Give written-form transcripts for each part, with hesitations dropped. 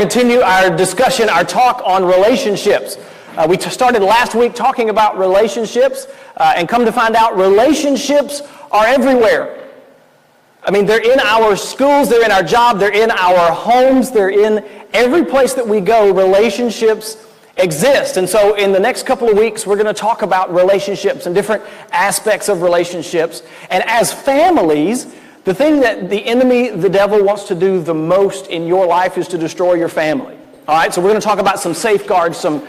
Continue our discussion, our talk on relationships. We started last week talking about relationships, and come to find out relationships are everywhere. I mean, they're in our schools, they're in our job, they're in our homes, they're in every place that we go. Relationships exist. And so in the next couple of weeks, we're going to talk about relationships and different aspects of relationships. And as families, the thing that the enemy, the devil, wants to do the most in your life is to destroy your family. All right, so we're going to talk about some safeguards, some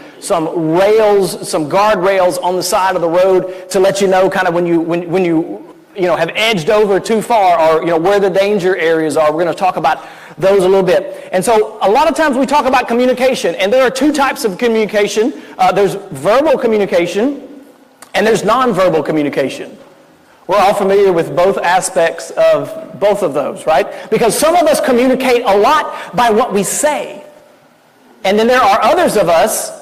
rails, some guardrails on the side of the road to let you know kind of when you have edged over too far, or where the danger areas are. We're going to talk about those a little bit. And so a lot of times we talk about communication, and there are two types of communication. There's verbal communication, and there's nonverbal communication. We're all familiar with both aspects of both of those, right? Because some of us communicate a lot by what we say. And then there are others of us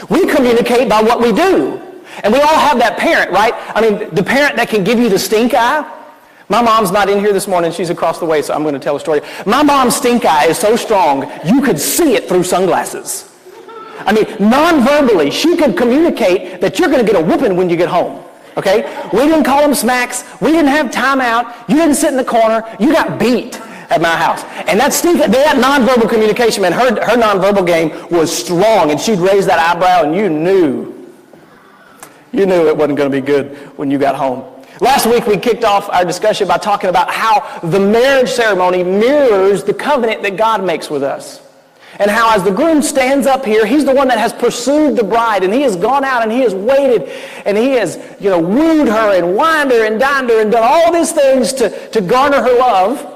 we communicate by what we do. And we all have that parent, right? I mean, the parent that can give you the stink eye. My mom's not in here this morning. She's across the way, so I'm going to tell a story. My mom's stink eye is so strong, you could see it through sunglasses. I mean, non-verbally, she could communicate that you're going to get a whooping when you get home, okay? We didn't call them smacks. We didn't have timeout. You didn't sit in the corner. You got beat at my house. And that nonverbal communication, man, her nonverbal game was strong, and she'd raise that eyebrow, and you knew it wasn't going to be good when you got home. Last week, we kicked off our discussion by talking about how the marriage ceremony mirrors the covenant that God makes with us. And how as the groom stands up here, he's the one that has pursued the bride, and he has gone out and he has waited, and he has, wooed her and wined her and dined her and done all these things to garner her love.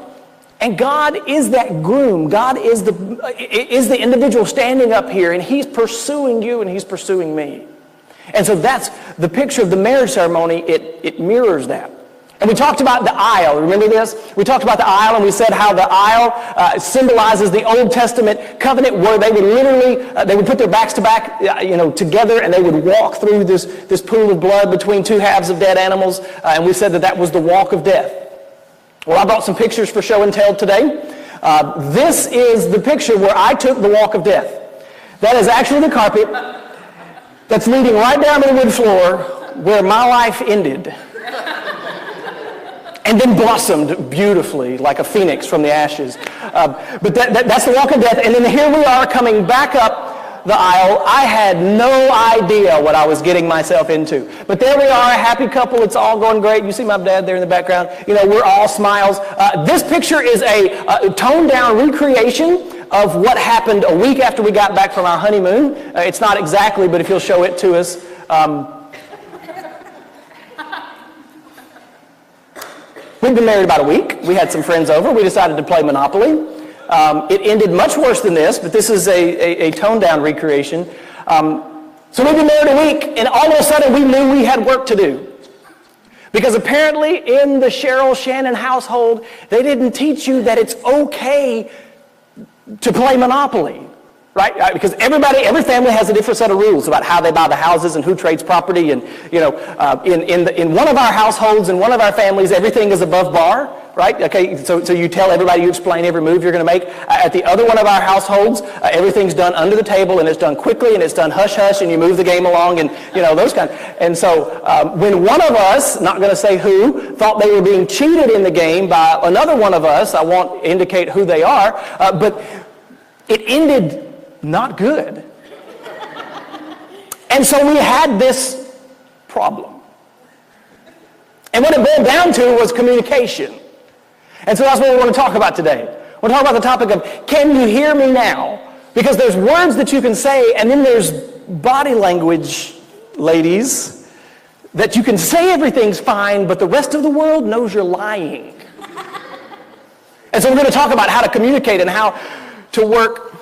And God is that groom. God is the individual standing up here, and he's pursuing you and he's pursuing me. And so that's the picture of the marriage ceremony. It mirrors that. And we talked about the aisle. Remember this? We talked about the aisle, and we said how the aisle symbolizes the Old Testament covenant, where they would literally, they would put their backs to back, together, and they would walk through this pool of blood between two halves of dead animals. And we said that was the walk of death. Well, I brought some pictures for show and tell today. This is the picture where I took the walk of death. That is actually the carpet that's leading right down to the wood floor where my life ended. And then blossomed beautifully like a phoenix from the ashes. But that's the walk of death. And then here we are coming back up the aisle. I had no idea what I was getting myself into. But there we are, a happy couple. It's all going great. You see my dad there in the background. We're all smiles. This picture is a toned-down recreation of what happened a week after we got back from our honeymoon. It's not exactly, but if you'll show it to us. We'd been married about a week. We had some friends over. We decided to play Monopoly. It ended much worse than this, but this is a toned-down recreation. So we'd been married a week, and all of a sudden we knew we had work to do. Because apparently in the Cheryl Shannon household, they didn't teach you that it's okay to play Monopoly. Right? Because every family has a different set of rules about how they buy the houses and who trades property. And, in one of our households, in one of our families, everything is above bar, right? Okay, so you tell everybody, you explain every move you're going to make. At the other one of our households, everything's done under the table, and it's done quickly, and it's done hush-hush, and you move the game along, and, those kind. And so when one of us, not going to say who, thought they were being cheated in the game by another one of us, I won't indicate who they are, but it ended not good. And so we had this problem. And what it boiled down to was communication. And so that's what we want to talk about today. We'll talk about the topic of, can you hear me now? Because there's words that you can say, and then there's body language, ladies, that you can say everything's fine, but the rest of the world knows you're lying. And so we're going to talk about how to communicate and how to work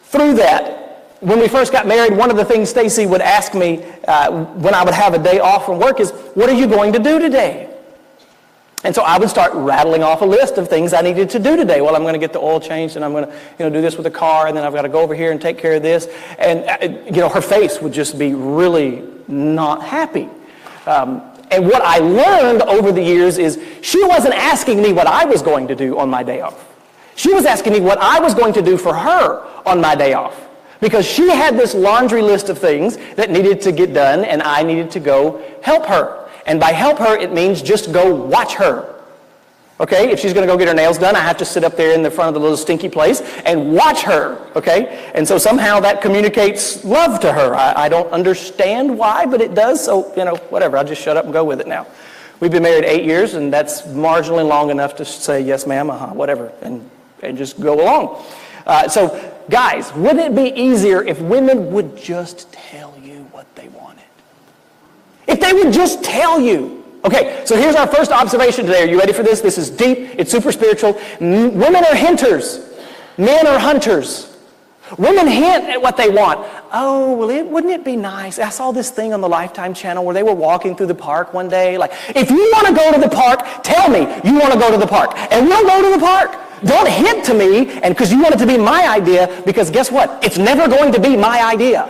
through that. When we first got married, one of the things Stacy would ask me when I would have a day off from work is, what are you going to do today? And so I would start rattling off a list of things I needed to do today. Well, I'm going to get the oil changed, and I'm going to do this with the car, and then I've got to go over here and take care of this. And her face would just be really not happy. And what I learned over the years is she wasn't asking me what I was going to do on my day off. She was asking me what I was going to do for her on my day off. Because she had this laundry list of things that needed to get done, and I needed to go help her. And by help her, it means just go watch her. Okay? If she's going to go get her nails done, I have to sit up there in the front of the little stinky place and watch her. Okay? And so somehow that communicates love to her. I don't understand why, but it does. So, whatever. I'll just shut up and go with it now. We've been married 8 years, and that's marginally long enough to say, yes, ma'am, whatever, and just go along. So, guys, wouldn't it be easier if women would just tell you what they wanted? If they would just tell you. Okay, so here's our first observation today. Are you ready for this? This is deep. It's super spiritual. Women are hinters. Men are hunters. Women hint at what they want. Oh, well, wouldn't it be nice? I saw this thing on the Lifetime channel where they were walking through the park one day. Like, if you want to go to the park, tell me you want to go to the park. And we'll go to the park. Don't hint to me, and because you want it to be my idea, because guess what? It's never going to be my idea.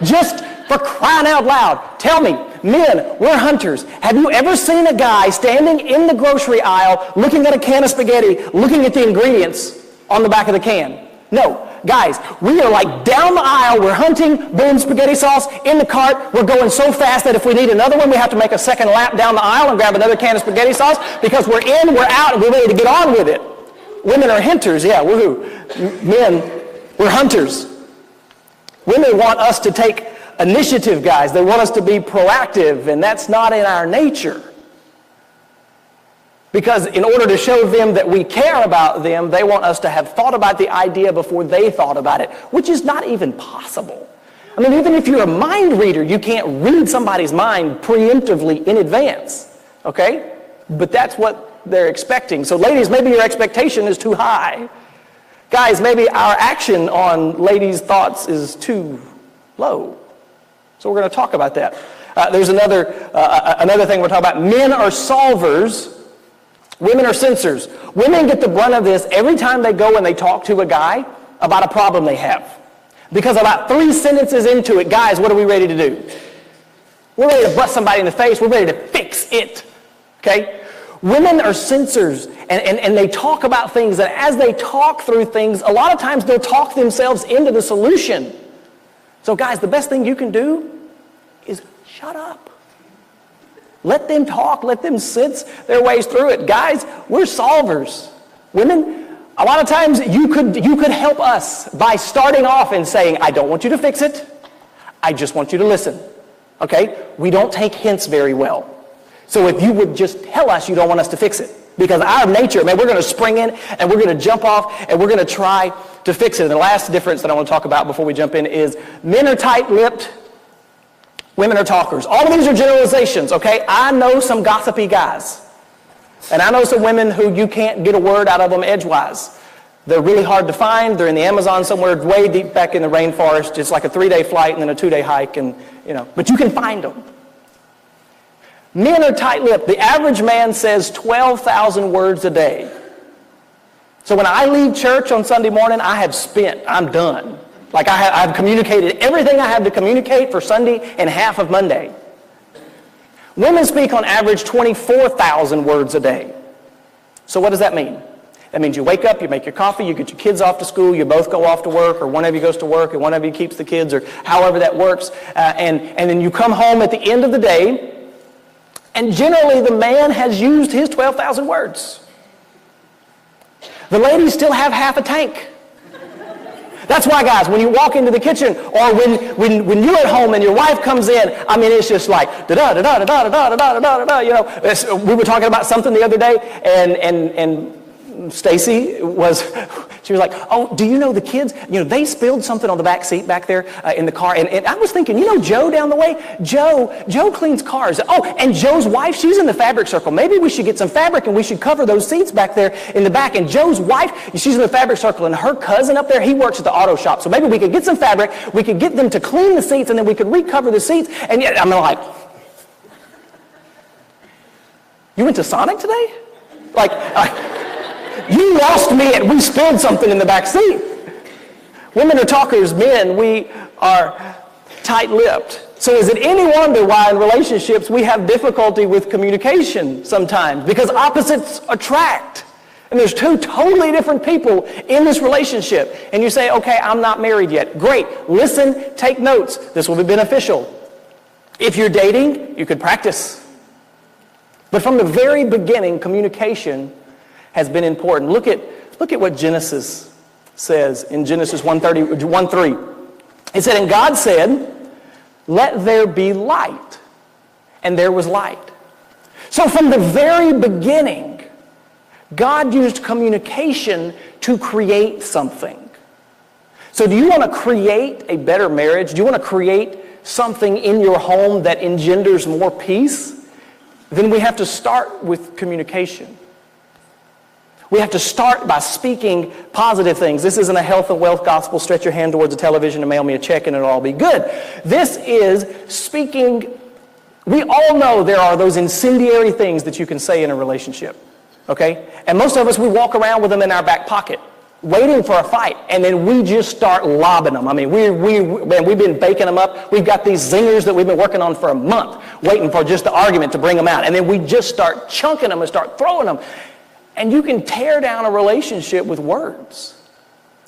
Just for crying out loud, tell me, men, we're hunters. Have you ever seen a guy standing in the grocery aisle looking at a can of spaghetti, looking at the ingredients on the back of the can? No. Guys, we are like down the aisle, we're hunting, boom, spaghetti sauce, in the cart, we're going so fast that if we need another one, we have to make a second lap down the aisle and grab another can of spaghetti sauce because we're in, we're out, and we're ready to get on with it. Women are hinters, yeah, woohoo. Men, we're hunters. Women want us to take initiative, guys. They want us to be proactive, and that's not in our nature. Because in order to show them that we care about them, they want us to have thought about the idea before they thought about it, which is not even possible. I mean, even if you're a mind reader, you can't read somebody's mind preemptively in advance, okay? But that's what they're expecting. So ladies, maybe your expectation is too high. Guys, maybe our action on ladies' thoughts is too low. So we're going to talk about that. There's another thing we're talking about. Men are solvers. Women are censors. Women get the brunt of this every time they go and they talk to a guy about a problem they have. Because about 3 sentences into it, guys, what are we ready to do? We're ready to bust somebody in the face. We're ready to fix it. Okay? Women are censors, and they talk about things, and as they talk through things, a lot of times they'll talk themselves into the solution. So guys, the best thing you can do is shut up. Let them talk. Let them sense their ways through it. Guys, we're solvers. Women, a lot of times you could help us by starting off and saying, I don't want you to fix it. I just want you to listen. Okay? We don't take hints very well. So if you would just tell us you don't want us to fix it. Because our nature, man, we're going to spring in and we're going to jump off and we're going to try to fix it. And the last difference that I want to talk about before we jump in is men are tight-lipped, women are talkers. All of these are generalizations, okay? I know some gossipy guys. And I know some women who you can't get a word out of them edgewise. They're really hard to find. They're in the Amazon somewhere way deep back in the rainforest. It's like a 3-day flight and then a 2-day hike, and but you can find them. Men are tight-lipped. The average man says 12,000 words a day. So when I leave church on Sunday morning, I'm done. Like I've communicated everything I have to communicate for Sunday and half of Monday. Women speak on average 24,000 words a day. So what does that mean? That means you wake up, you make your coffee, you get your kids off to school, you both go off to work, or one of you goes to work, and one of you keeps the kids, or however that works. And then you come home at the end of the day, and generally the man has used his 12,000 words. The ladies still have half a tank. That's why, guys, when you walk into the kitchen or when you're at home and your wife comes in, I mean, it's just like da-da-da-da-da-da-da-da-da-da, we were talking about something the other day, and Stacy she was like, oh, do you know the kids? They spilled something on the back seat back there in the car. And I was thinking, Joe down the way? Joe cleans cars. Oh, and Joe's wife, she's in the fabric circle. Maybe we should get some fabric and we should cover those seats back there in the back. And Joe's wife, she's in the fabric circle. And her cousin up there, he works at the auto shop. So maybe we could get some fabric. We could get them to clean the seats and then we could recover the seats. And yet, I'm like, you went to Sonic today? You lost me and we spilled something in the back seat. Women are talkers. Men, we are tight-lipped. So is it any wonder why in relationships we have difficulty with communication sometimes? Because opposites attract. And there's two totally different people in this relationship. And you say, okay, I'm not married yet. Great. Listen, take notes. This will be beneficial. If you're dating, you could practice. But from the very beginning, communication has been important. Look at what Genesis says in Genesis 1:3. It said, and God said, let there be light. And there was light. So from the very beginning, God used communication to create something. So do you want to create a better marriage? Do you want to create something in your home that engenders more peace? Then we have to start with communication. We have to start by speaking positive things. This isn't a health and wealth gospel. Stretch your hand towards the television and mail me a check and it'll all be good. This is speaking. We all know there are those incendiary things that you can say in a relationship. Okay? And most of us, we walk around with them in our back pocket, waiting for a fight, and then we just start lobbing them. I mean, we've been baking them up. We've got these zingers that we've been working on for a month, waiting for just the argument to bring them out. And then we just start chunking them and start throwing them. And you can tear down a relationship with words.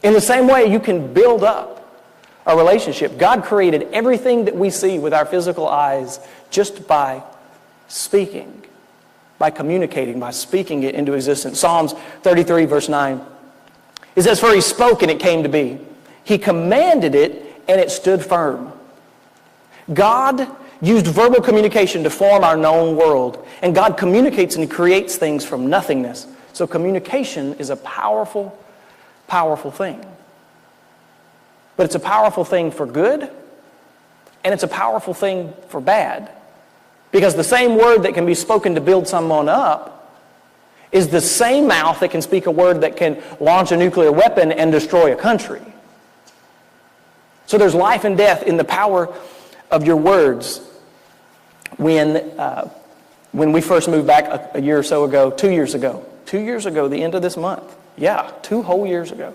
In the same way, you can build up a relationship. God created everything that we see with our physical eyes just by speaking, by communicating, by speaking it into existence. Psalms 33, verse 9. It says, for he spoke and it came to be. He commanded it and it stood firm. God used verbal communication to form our known world. And God communicates and creates things from nothingness. So communication is a powerful, powerful thing. But it's a powerful thing for good, and it's a powerful thing for bad. Because the same word that can be spoken to build someone up is the same mouth that can speak a word that can launch a nuclear weapon and destroy a country. So there's life and death in the power of your words. When we first moved back a year or so ago, 2 years ago, the end of this month, 2 whole years ago,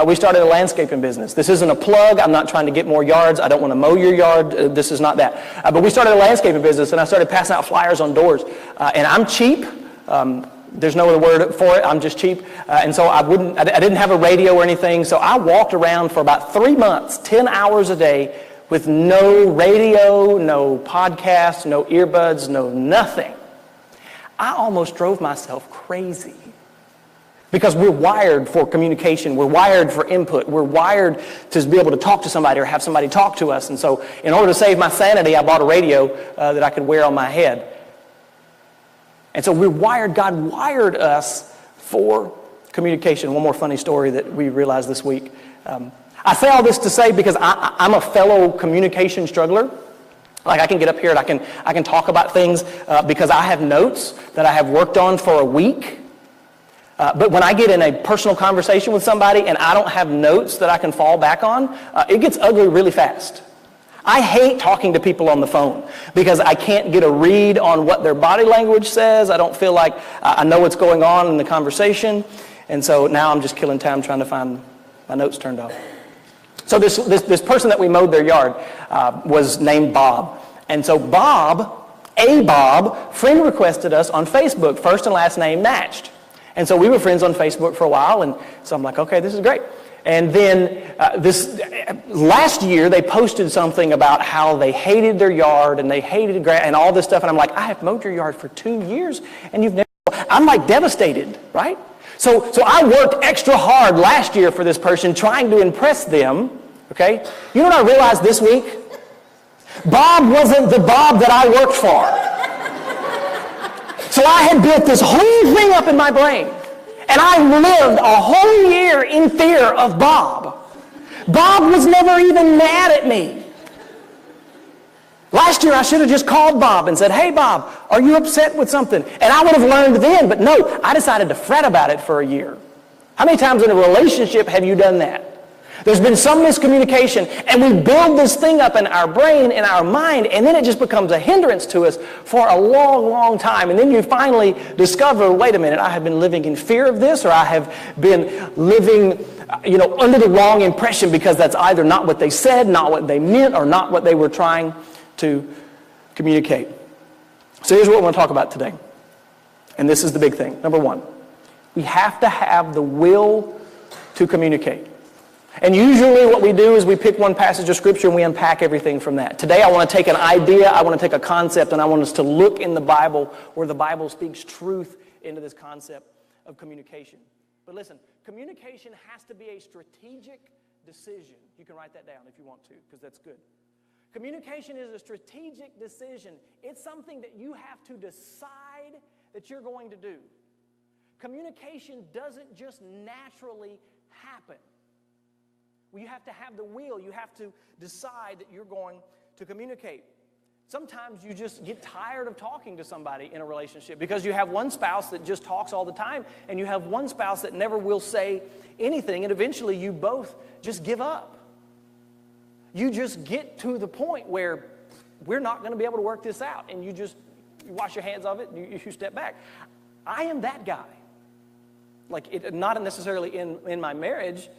we started a landscaping business. This isn't a plug. I'm not trying to get more yards. I don't want to mow your yard. This is not that. But we started a landscaping business, and I started passing out flyers on doors. And I'm cheap. There's no other word for it. I'm just cheap. And so I didn't have a radio or anything. So I walked around for about 3 months, 10 hours a day, with no radio, no podcast, no earbuds, no nothing. I almost drove myself crazy. Because we're wired for communication. We're wired for input. We're wired to be able to talk to somebody or have somebody talk to us. And so in order to save my sanity, I bought a radio that I could wear on my head. And so we're wired. God wired us for communication. One more funny story that we realized this week. I say all this to say because I'm a fellow communication struggler. Like I can get up here and I can talk about things because I have notes that I have worked on for a week. But when I get in a personal conversation with somebody and I don't have notes that I can fall back on, it gets ugly really fast. I hate talking to people on the phone because I can't get a read on what their body language says. I don't feel like I know what's going on in the conversation. And so now I'm just killing time trying to find my notes turned off. So this person that we mowed their yard was named Bob. And so Bob, friend requested us on Facebook, first and last name matched. And so we were friends on Facebook for a while, and so I'm like, okay, this is great. And then last year, they posted something about how they hated their yard, and they hated grass, and all this stuff, and I'm like, I have mowed your yard for 2 years, and you've never... I'm like devastated, right? So I worked extra hard last year for this person, trying to impress them, okay? You know what I realized this week? Bob wasn't the Bob that I worked for. So I had built this whole thing up in my brain. And I lived a whole year in fear of Bob. Bob was never even mad at me. Last year I should have just called Bob and said, hey Bob, are you upset with something? And I would have learned then, but no, I decided to fret about it for a year. How many times in a relationship have you done that? There's been some miscommunication, and we build this thing up in our brain, in our mind, and then it just becomes a hindrance to us for a long, long time. And then you finally discover, wait a minute, I have been living in fear of this, or I have been living, under the wrong impression because that's either not what they said, not what they meant, or not what they were trying to communicate. So here's what we're going to talk about today. And this is the big thing. Number one, we have to have the will to communicate. And usually what we do is we pick one passage of Scripture and we unpack everything from that. Today I want to take an idea, I want to take a concept, and I want us to look in the Bible where the Bible speaks truth into this concept of communication. But listen, communication has to be a strategic decision. You can write that down if you want to, because that's good. Communication is a strategic decision. It's something that you have to decide that you're going to do. Communication doesn't just naturally happen. Well, you have to have the will. You have to decide that you're going to communicate. Sometimes you just get tired of talking to somebody in a relationship because you have one spouse that just talks all the time and you have one spouse that never will say anything, and eventually you both just give up. You just get to the point where we're not going to be able to work this out, and you wash your hands of it and you step back. I am that guy. Not necessarily in my marriage,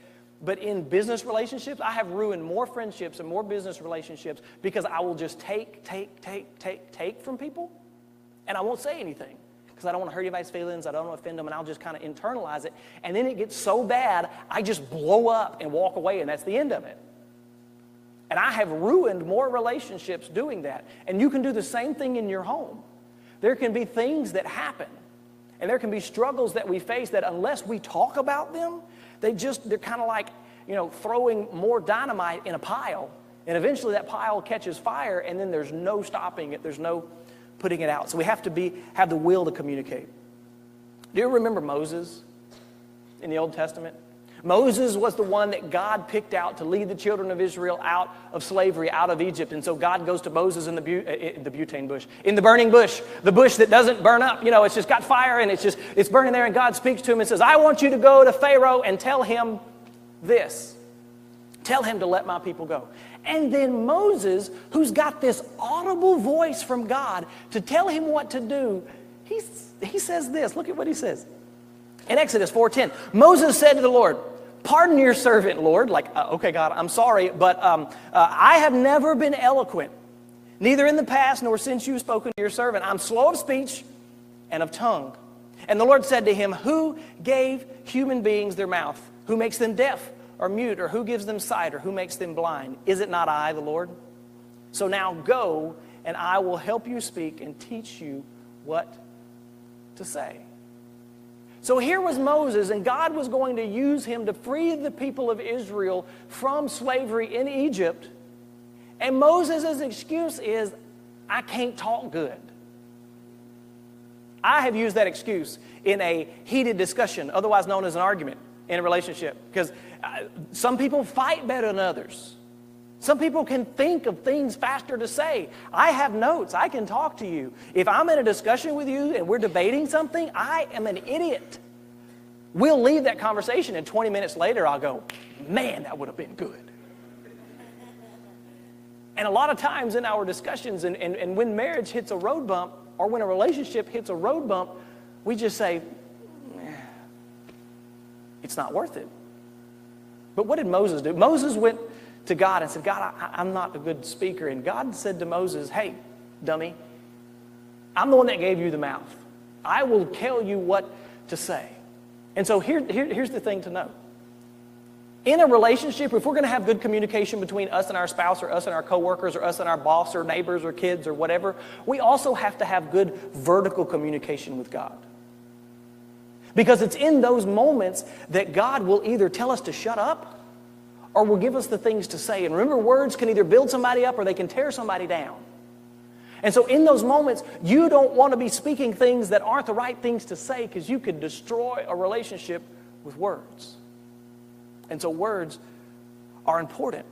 but in business relationships, I have ruined more friendships and more business relationships because I will just take from people, and I won't say anything because I don't want to hurt anybody's feelings, I don't want to offend them, and I'll just kind of internalize it, and then it gets so bad, I just blow up and walk away, and that's the end of it. And I have ruined more relationships doing that. And you can do the same thing in your home. There can be things that happen, and there can be struggles that we face that unless we talk about them, they're kind of like, throwing more dynamite in a pile, and eventually that pile catches fire, and then there's no stopping it. There's no putting it out. So we have to have the will to communicate. Do you remember Moses in the Old Testament? Moses was the one that God picked out to lead the children of Israel out of slavery, out of Egypt. And so God goes to Moses in the butane bush, in the burning bush, the bush that doesn't burn up. It's just got fire and it's burning there. And God speaks to him and says, I want you to go to Pharaoh and tell him this. Tell him to let my people go. And then Moses, who's got this audible voice from God to tell him what to do, he says this. Look at what he says. In Exodus 4:10, Moses said to the Lord, pardon your servant, Lord. Okay, God, I'm sorry, but I have never been eloquent, neither in the past nor since you've spoken to your servant. I'm slow of speech and of tongue. And the Lord said to him, who gave human beings their mouth? Who makes them deaf or mute? Or who gives them sight? Or who makes them blind? Is it not I, the Lord? So now go, and I will help you speak and teach you what to say. So here was Moses, and God was going to use him to free the people of Israel from slavery in Egypt. And Moses' excuse is, I can't talk good. I have used that excuse in a heated discussion, otherwise known as an argument in a relationship, because some people fight better than others. Some people can think of things faster to say. I have notes. I can talk to you. If I'm in a discussion with you and we're debating something, I am an idiot. We'll leave that conversation, and 20 minutes later I'll go, man, that would have been good. And a lot of times in our discussions and when marriage hits a road bump or when a relationship hits a road bump, we just say, it's not worth it. But what did Moses do? Moses went to God and said, God, I'm not a good speaker. And God said to Moses, hey, dummy, I'm the one that gave you the mouth. I will tell you what to say. And so here's the thing to know. In a relationship, if we're going to have good communication between us and our spouse or us and our coworkers or us and our boss or neighbors or kids or whatever, we also have to have good vertical communication with God. Because it's in those moments that God will either tell us to shut up or will give us the things to say. And remember, words can either build somebody up or they can tear somebody down. And so in those moments, you don't want to be speaking things that aren't the right things to say because you could destroy a relationship with words. And so words are important.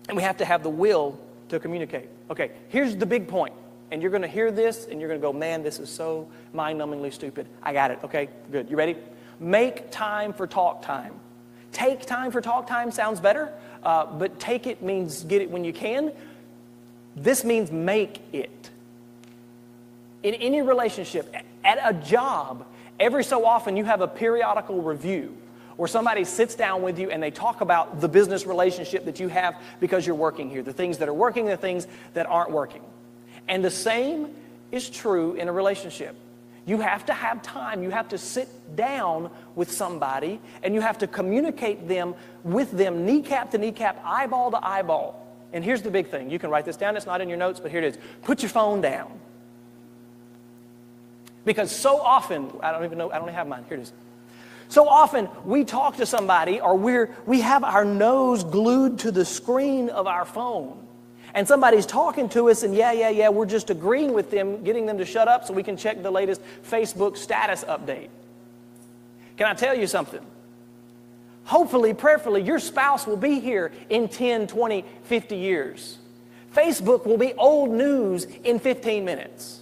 And we have to have the will to communicate. Okay, here's the big point. And you're going to hear this and you're going to go, man, this is so mind-numbingly stupid. I got it. Okay, good. You ready? Make time for talk time. Take time for talk time sounds better, but take it means get it when you can. This means make it. In any relationship, at a job, every so often you have a periodical review Or somebody sits down with you and they talk about the business relationship that you have because you're working here, the things that are working, the things that aren't working. And the same is true in a relationship. You have to have time. You have to sit down with somebody and you have to communicate with them kneecap to kneecap, eyeball to eyeball. And here's the big thing. You can write this down. It's not in your notes, but here it is. Put your phone down. Because so often, I don't even have mine. Here it is. So often we talk to somebody or we have our nose glued to the screen of our phone. And somebody's talking to us and we're just agreeing with them, getting them to shut up so we can check the latest Facebook status update. Can I tell you something? Hopefully, prayerfully, your spouse will be here in 10, 20, 50 years. Facebook will be old news in 15 minutes.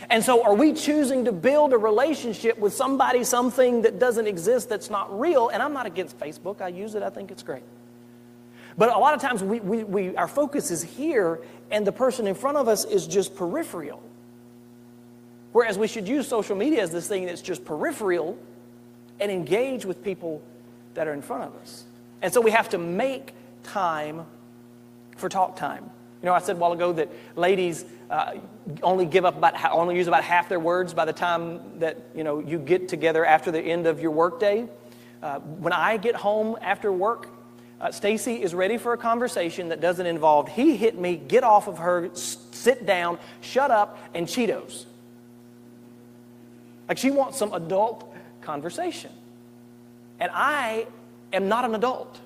And so are we choosing to build a relationship with somebody, something that doesn't exist, that's not real? And I'm not against Facebook. I use it. I think it's great. But a lot of times our focus is here and the person in front of us is just peripheral. Whereas we should use social media as this thing that's just peripheral and engage with people that are in front of us. And so we have to make time for talk time. You know, I said a while ago that ladies only use about half their words by the time that, you get together after the end of your workday. When I get home after work, Stacy is ready for a conversation that doesn't involve he hit me, get off of her, sit down, shut up, and Cheetos. Like she wants some adult conversation. And I am not an adult.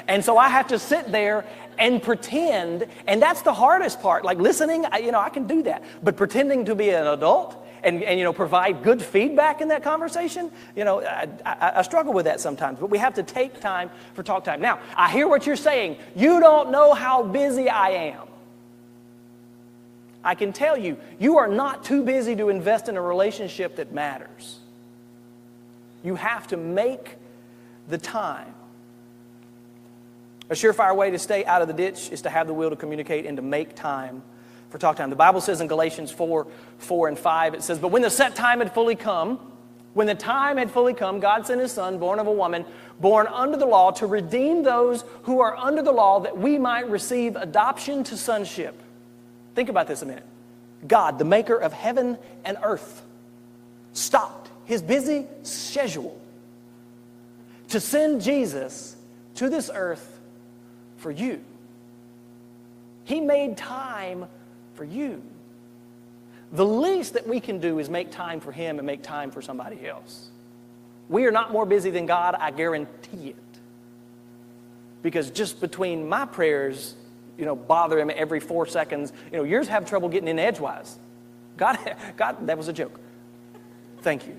And so I have to sit there and pretend, and that's the hardest part. Like listening, I can do that. But pretending to be an adult and provide good feedback in that conversation, I struggle with that sometimes. But we have to take time for talk time. Now, I hear what you're saying. You don't know how busy I am. I can tell you, you are not too busy to invest in a relationship that matters. You have to make the time. A surefire way to stay out of the ditch is to have the will to communicate and to make time for talk time. The Bible says in Galatians 4:4-5, it says, "But when the set time had fully come, God sent His Son, born of a woman, born under the law, to redeem those who are under the law, that we might receive adoption to sonship." Think about this a minute. God, the maker of heaven and earth, stopped His busy schedule to send Jesus to this earth for you. He made time for you. The least that we can do is make time for Him and make time for somebody else. We are not more busy than God, I guarantee it. Because just between my prayers, bother Him every 4 seconds, yours have trouble getting in edgewise. God, that was a joke. Thank you.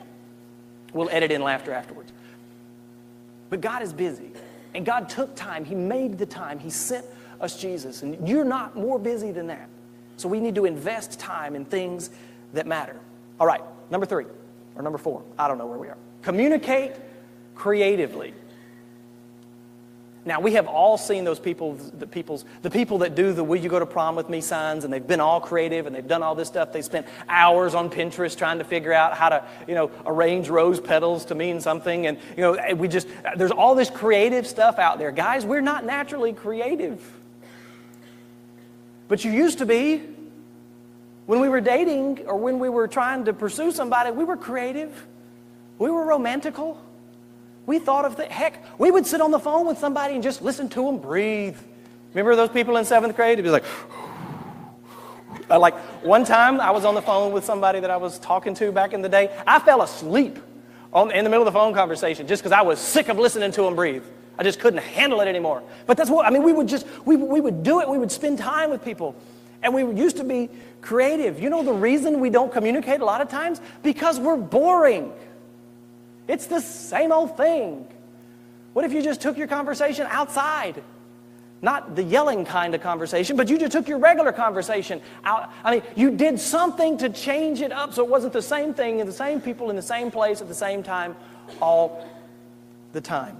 We'll edit in laughter afterwards. But God is busy. And God took time. He made the time. He sent us Jesus. And you're not more busy than that. So we need to invest time in things that matter. All right, number 3 or number 4. I don't know where we are. Communicate creatively. Now, we have all seen those people, the people that do the "will you go to prom with me" signs, and they've been all creative and they've done all this stuff. They spent hours on Pinterest trying to figure out how to, arrange rose petals to mean something. And, there's all this creative stuff out there. Guys, we're not naturally creative. But you used to be. When we were dating or when we were trying to pursue somebody, we were creative. We were romantical. We thought of heck, we would sit on the phone with somebody and just listen to them breathe. Remember those people in 7th grade? It'd be like one time I was on the phone with somebody that I was talking to back in the day. I fell asleep in the middle of the phone conversation just because I was sick of listening to them breathe. I just couldn't handle it anymore. But that's what, we would do it. We would spend time with people. And we used to be creative. You know the reason we don't communicate a lot of times? Because we're boring. It's the same old thing. What if you just took your conversation outside? Not the yelling kind of conversation, but you just took your regular conversation out. You did something to change it up so it wasn't the same thing and the same people in the same place at the same time all the time.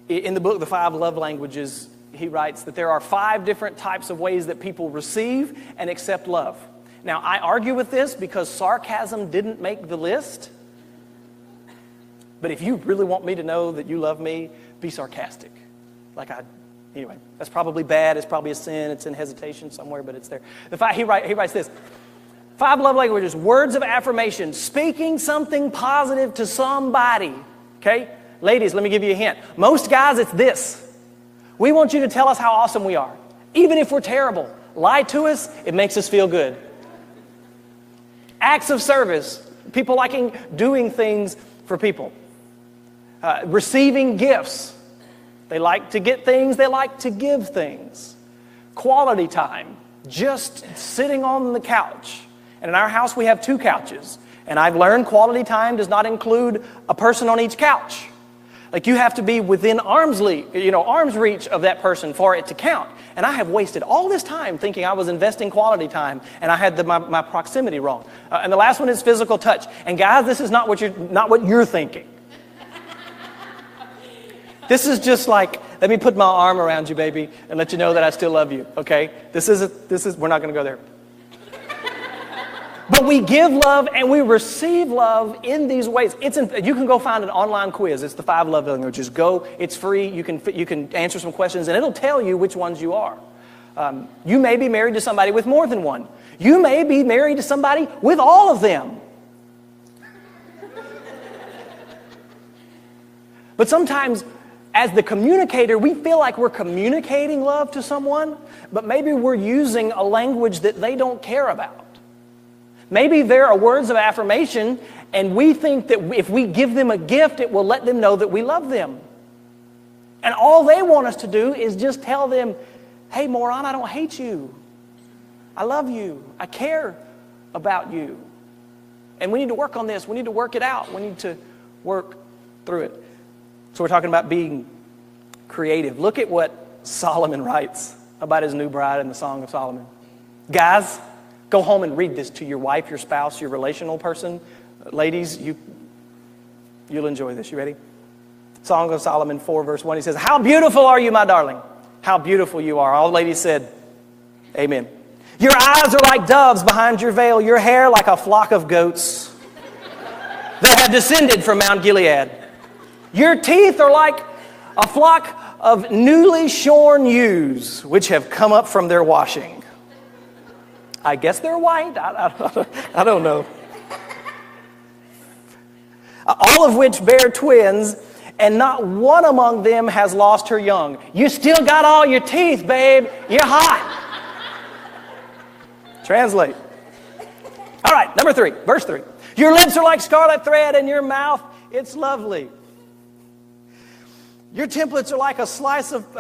In the book, The 5 Love Languages, he writes that there are 5 different types of ways that people receive and accept love. Now, I argue with this because sarcasm didn't make the list. But if you really want me to know that you love me, be sarcastic. Anyway, that's probably bad. It's probably a sin. It's in hesitation somewhere, but it's there. He writes this. 5 love languages, words of affirmation, speaking something positive to somebody. Okay? Ladies, let me give you a hint. Most guys, it's this. We want you to tell us how awesome we are. Even if we're terrible. Lie to us, it makes us feel good. Acts of service. People liking doing things for people. Receiving gifts. They like to get things. They like to give things. Quality time. Just sitting on the couch. And in our house, we have 2 couches. And I've learned quality time does not include a person on each couch. Like you have to be within arm's reach of that person for it to count. And I have wasted all this time thinking I was investing quality time, and I had my proximity wrong. And the last one is physical touch. And guys, this is not what you're thinking. This is just like, let me put my arm around you, baby, and let you know that I still love you. Okay? We're not going to go there. But we give love and we receive love in these ways. You can go find an online quiz. It's the 5 love languages. Go. It's free. You can answer some questions, and it'll tell you which ones you are. You may be married to somebody with more than one. You may be married to somebody with all of them. But sometimes, as the communicator, we feel like we're communicating love to someone, but maybe we're using a language that they don't care about. Maybe there are words of affirmation, and we think that if we give them a gift, it will let them know that we love them. And all they want us to do is just tell them, hey, moron, I don't hate you. I love you. I care about you. And we need to work on this. We need to work it out. We need to work through it. So we're talking about being creative. Look at what Solomon writes about his new bride in the Song of Solomon. Guys, go home and read this to your wife, your spouse, your relational person. Ladies, you'll enjoy this. You ready? Song of Solomon 4, verse 1. He says, how beautiful are you, my darling? How beautiful you are. All the ladies said, amen. Your eyes are like doves behind your veil. Your hair like a flock of goats that have descended from Mount Gilead. Your teeth are like a flock of newly shorn ewes, which have come up from their washing. I guess they're white. I don't know. All of which bear twins, and not one among them has lost her young. You still got all your teeth, babe. You're hot. Translate. All right, number 3, verse 3. Your lips are like scarlet thread, and your mouth, it's lovely. Your temples are like a slice of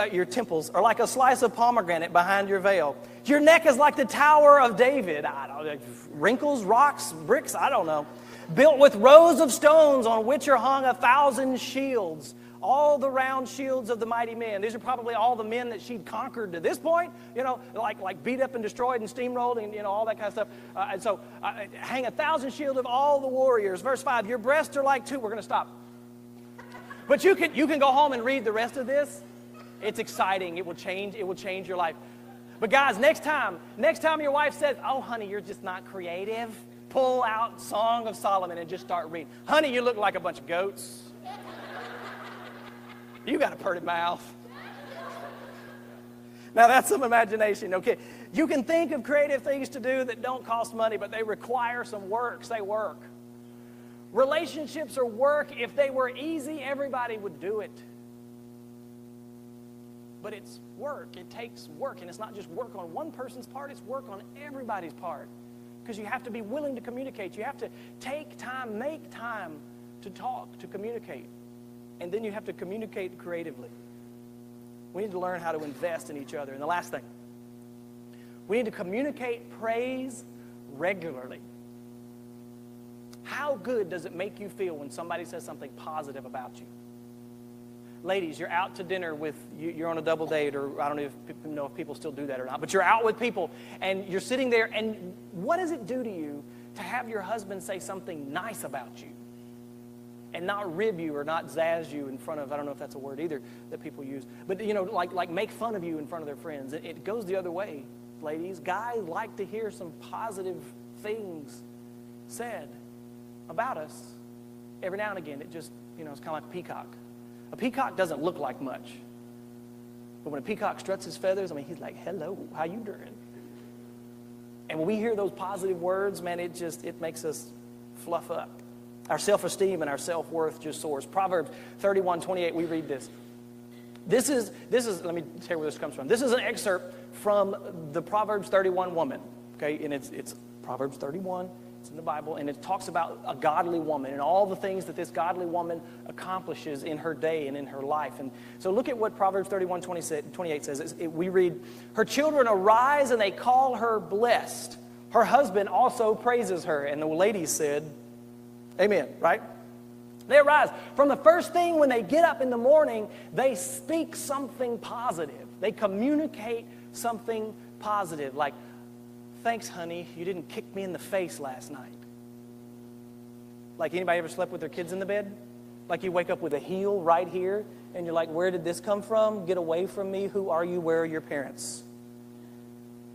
pomegranate behind your veil. Your neck is like the Tower of David. I don't know, wrinkles, rocks, bricks, I don't know. Built with rows of stones on which are hung 1,000 shields. All the round shields of the mighty men. These are probably all the men that she'd conquered to this point. Like beat up and destroyed and steamrolled and all that kind of stuff. And so hang 1,000 shields of all the warriors. Verse 5, your breasts are like 2. We're going to stop. But you can go home and read the rest of this. It's exciting. It will change your life. But guys, next time your wife says, oh, honey, you're just not creative, pull out Song of Solomon and just start reading. Honey, you look like a bunch of goats. You got a pretty mouth. Now, that's some imagination, okay? You can think of creative things to do that don't cost money, but they require some work. Say work. Relationships are work. If they were easy, everybody would do it. But it's work. It takes work. And it's not just work on one person's part. It's work on everybody's part. Because you have to be willing to communicate. You have to take time, make time to talk, to communicate. And then you have to communicate creatively. We need to learn how to invest in each other. And the last thing, we need to communicate praise regularly. How good does it make you feel when somebody says something positive about you? Ladies, you're out to dinner you're on a double date, or I don't know if people still do that or not, but you're out with people and you're sitting there, and what does it do to you to have your husband say something nice about you and not rib you or not zazz you in front of, I don't know if that's a word either that people use, but like make fun of you in front of their friends. It goes the other way, ladies. Guys like to hear some positive things said about us. Every now and again, it's kind of like a peacock. A peacock doesn't look like much. But when a peacock struts his feathers, he's like, hello, how you doing? And when we hear those positive words, man, it makes us fluff up. Our self-esteem and our self-worth just soars. Proverbs 31:28, we read this. This is, let me tell you where this comes from. This is an excerpt from the Proverbs 31 woman, okay? And it's Proverbs 31, it's in the Bible, and it talks about a godly woman and all the things that this godly woman accomplishes in her day and in her life. And so look at what Proverbs 31:28 says. We read, her children arise and they call her blessed. Her husband also praises her. And the ladies said, amen, right? They arise. From the first thing when they get up in the morning, they speak something positive. They communicate something positive. Like, thanks, honey, you didn't kick me in the face last night. Like, anybody ever slept with their kids in the bed? Like, you wake up with a heel right here, and you're like, where did this come from? Get away from me. Who are you? Where are your parents?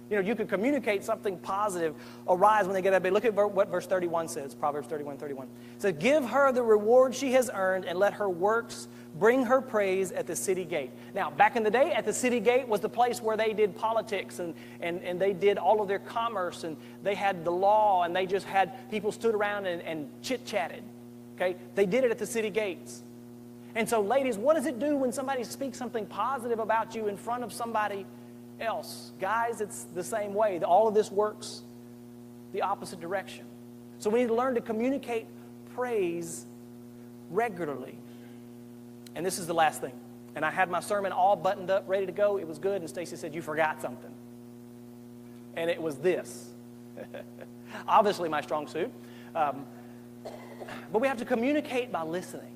You could communicate something positive, arise when they get out of bed. Look at what verse 31 says, Proverbs 31:31. It says, give her the reward she has earned and let her works bring her praise at the city gate. Now, back in the day, at the city gate was the place where they did politics and they did all of their commerce, and they had the law, and they just had people stood around and chit-chatted. Okay? They did it at the city gates. And so, ladies, what does it do when somebody speaks something positive about you in front of somebody else? Guys, it's the same way. All of this works the opposite direction. So we need to learn to communicate praise regularly. And this is the last thing. And I had my sermon all buttoned up, ready to go. It was good. And Stacy said, you forgot something. And it was this. Obviously my strong suit. But we have to communicate by listening.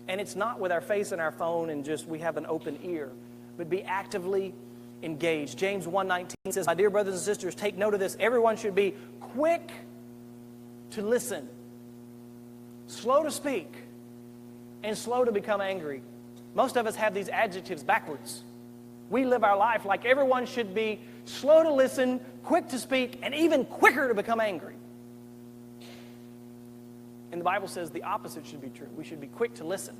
And it's not with our face in our phone and just we have an open ear, but be actively engaged. James 1:19 says, my dear brothers and sisters, take note of this. Everyone should be quick to listen, slow to speak, and slow to become angry. Most of us have these adjectives backwards. We live our life like everyone should be slow to listen, quick to speak, and even quicker to become angry. And the Bible says the opposite should be true. We should be quick to listen.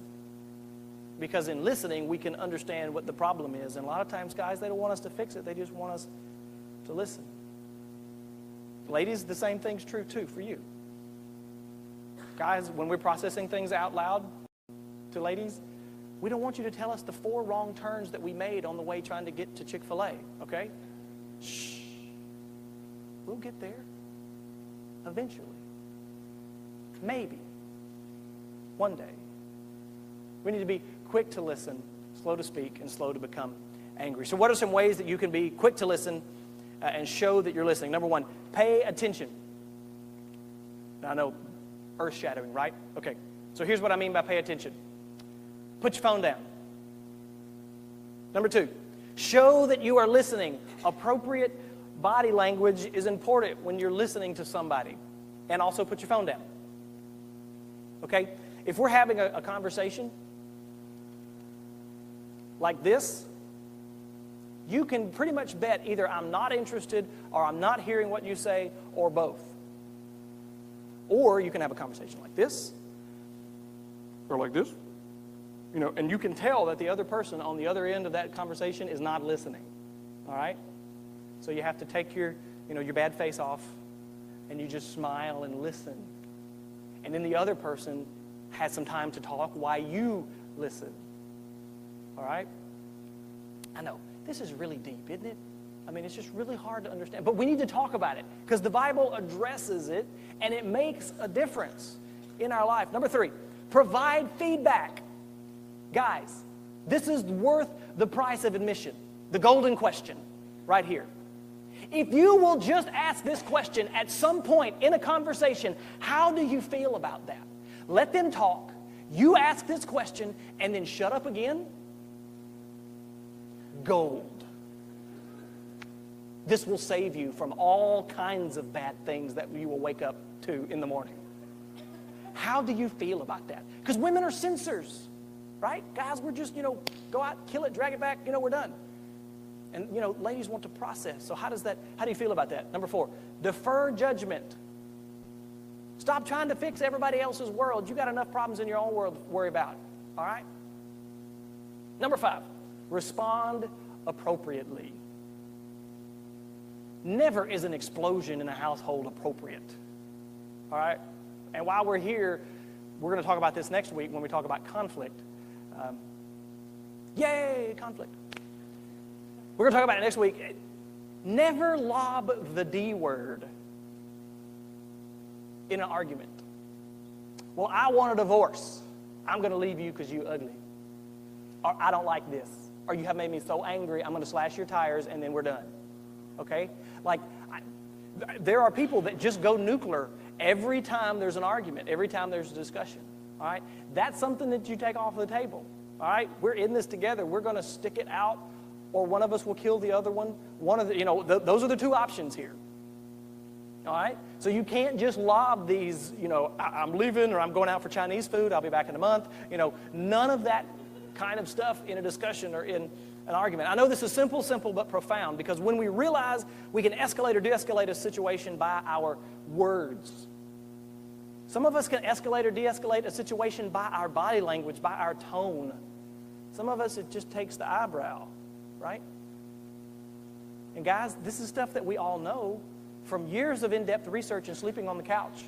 Because in listening, we can understand what the problem is. And a lot of times, guys, they don't want us to fix it. They just want us to listen. Ladies, the same thing's true, too, for you. Guys, when we're processing things out loud to ladies, we don't want you to tell us the 4 wrong turns that we made on the way trying to get to Chick-fil-A, okay? Shh. We'll get there eventually. Maybe. One day. We need to be quick to listen, slow to speak, and slow to become angry. So what are some ways that you can be quick to listen and show that you're listening? Number 1, pay attention. Now, I know, earth-shattering, right? Okay, so here's what I mean by pay attention. Put your phone down. Number 2, show that you are listening. Appropriate body language is important when you're listening to somebody. And also put your phone down. Okay? If we're having a conversation like this, you can pretty much bet either I'm not interested or I'm not hearing what you say or both. Or you can have a conversation like this or like this, and you can tell that the other person on the other end of that conversation is not listening. All right? So you have to take your bad face off and you just smile and listen. And then the other person has some time to talk while you listen. All right? I know, this is really deep, isn't it? I mean, it's just really hard to understand. But we need to talk about it because the Bible addresses it and it makes a difference in our life. Number 3, provide feedback. Guys, this is worth the price of admission. The golden question right here. If you will just ask this question at some point in a conversation, how do you feel about that? Let them talk. You ask this question and then shut up again. Gold. This will save you from all kinds of bad things that you will wake up to in the morning. How do you feel about that? Because women are censors, right? Guys, we're just, go out, kill it, drag it back, we're done. And, ladies want to process. So how do you feel about that? Number 4, defer judgment. Stop trying to fix everybody else's world. You got enough problems in your own world to worry about. All right? Number 5, respond appropriately. Never is an explosion in a household appropriate. All right? And while we're here, we're going to talk about this next week when we talk about conflict. Yay, conflict. We're going to talk about it next week. Never lob the D word in an argument. Well, I want a divorce. I'm going to leave you because you're ugly. Or I don't like this. Or you have made me so angry, I'm going to slash your tires and then we're done. Okay? There are people that just go nuclear every time there's an argument, every time there's a discussion. All right? That's something that you take off the table. All right? We're in this together. We're going to stick it out, or one of us will kill the other one. Those are the two options here. All right? So you can't just lob these, I'm leaving, or I'm going out for Chinese food, I'll be back in a month. None of that kind of stuff in a discussion or in an argument. I know this is simple, but profound, because when we realize we can escalate or de-escalate a situation by our words. Some of us can escalate or de-escalate a situation by our body language, by our tone. Some of us, it just takes the eyebrow, right? And guys, this is stuff that we all know from years of in-depth research and sleeping on the couch.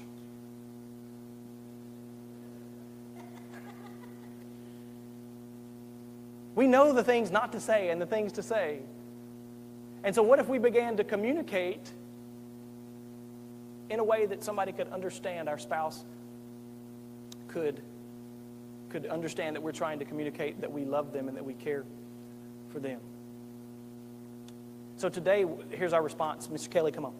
We know the things not to say and the things to say. And so what if we began to communicate in a way that somebody could understand, our spouse could understand that we're trying to communicate that we love them and that we care for them. So today, here's our response. Mr. Kelly, come on.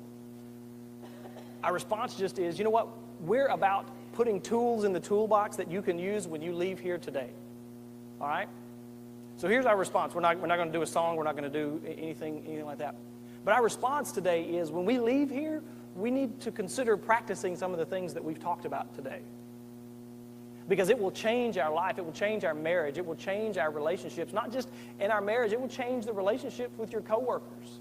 Our response just is, you know what? We're about putting tools in the toolbox that you can use when you leave here today. All right? So here's our response. We're not going to do a song. We're not going to do anything like that. But our response today is, when we leave here, we need to consider practicing some of the things that we've talked about today. Because it will change our life. It will change our marriage. It will change our relationships. Not just in our marriage. It will change the relationships with your coworkers.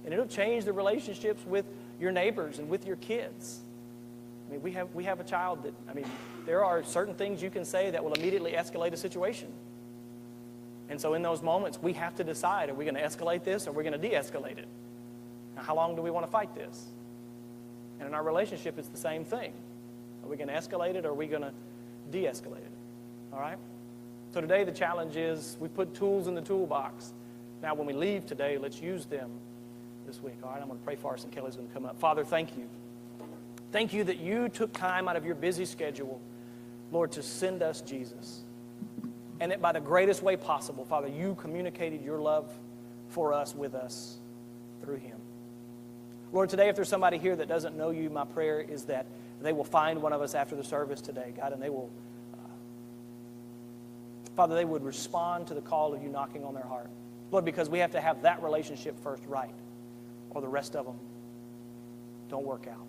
And it'll change the relationships with your neighbors and with your kids. I mean, we have a child that, there are certain things you can say that will immediately escalate a situation. And so in those moments, we have to decide, are we going to escalate this or are we going to de-escalate it? Now, how long do we want to fight this? And in our relationship, it's the same thing. Are we going to escalate it or are we going to de-escalate it? All right? So today the challenge is we put tools in the toolbox. Now when we leave today, let's use them this week. All right, I'm going to pray for us and Kelly's going to come up. Father, thank you. Thank you that you took time out of your busy schedule, Lord, to send us Jesus. And that by the greatest way possible, Father, you communicated your love for us, with us, through him. Lord, today if there's somebody here that doesn't know you, my prayer is that they will find one of us after the service today, God, and they will, Father, they would respond to the call of you knocking on their heart. Lord, because we have to have that relationship first right, or the rest of them don't work out.